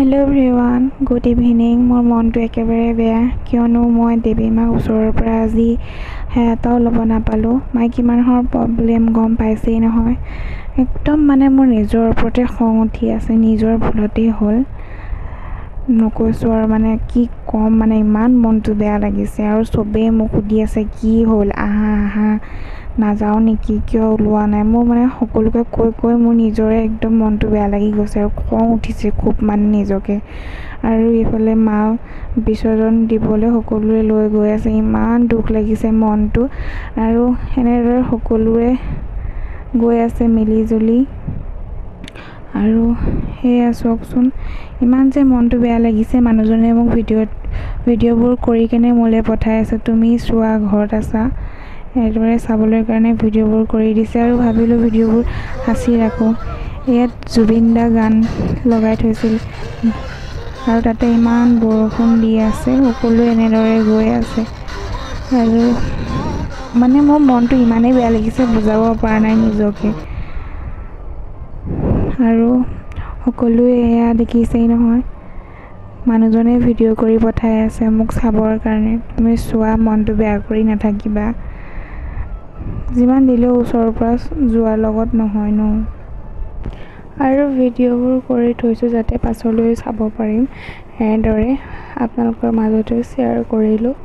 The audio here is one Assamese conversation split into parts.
Hello' everyone, good evening. মোৰ মনটো একেবাৰে বেয়া, কিয়নো মই দেৱী মাক ওচৰৰ পৰা আজি এটাও ল'ব নাপালোঁ। মাইকী মানুহৰ প্ৰব্লেম গম পাইছেই নহয়। একদম মোৰ নিজৰ ওপৰতে খং উঠি আছে, নিজৰ ভুলতেই হ'ল। নকৈছোঁ আৰু কি ক'ম, ইমান মনটো বেয়া লাগিছে। আৰু চবেই মোক সুধি আছে কি হ'ল, আহা নাযাওঁ নেকি, কিয় ওলোৱা নাই। মোৰ সকলোকে কৈ মোৰ নিজৰে একদম মনটো বেয়া লাগি গৈছে আৰু খং উঠিছে খুব নিজকে। আৰু এইফালে মা বিসৰ্জন দিবলৈ সকলোৱে লৈ গৈ আছে, ইমান দুখ লাগিছে মনটো। আৰু এনেদৰে সকলোৱে গৈ আছে মিলিজুলি। আৰু সেয়া চাওকচোন, ইমান যে মনটো বেয়া লাগিছে। মানুহজনে মোক ভিডিঅ'বোৰ কৰি কেনে মোলৈ পঠাই আছে, তুমি চোৱা, ঘৰত আছা। এইদৰে চাবলৈ কাৰণে ভিডিঅ'বোৰ কৰি দিছে। আৰু ভাবিলোঁ ভিডিঅ'বোৰ সাঁচি ৰাখোঁ। ইয়াত জুবিন দা গান লগাই থৈছিল আৰু তাতে ইমান বৰষুণ দি আছে, সকলোৱে এনেদৰে গৈ আছে। আৰু মোৰ মনটো ইমানেই বেয়া লাগিছে, বুজাব পৰা নাই নিজকে। আৰু সকলোৱে এয়া দেখিছেই নহয়, মানুহজনে ভিডিঅ' কৰি পঠাই আছে মোক চাবৰ কাৰণে, তুমি চোৱা, মনটো বেয়া কৰি নাথাকিবা। যিমান দিলেও ওচৰৰ পৰা যোৱাৰ লগত নহয় ন। আৰু ভিডিঅ'বোৰ কৰি থৈছোঁ যাতে পাছলৈ চাব পাৰিম। এনেদৰে আপোনালোকৰ মাজতো শ্বেয়াৰ কৰিলোঁ।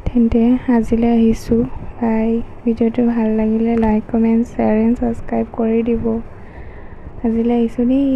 তেন্তে আজিলৈ আহিছোঁ, বাই। ভিডিঅ'টো ভাল লাগিলে like, comment, share and subscribe কৰি দিব। আজিলৈ আহিছোঁ দেই।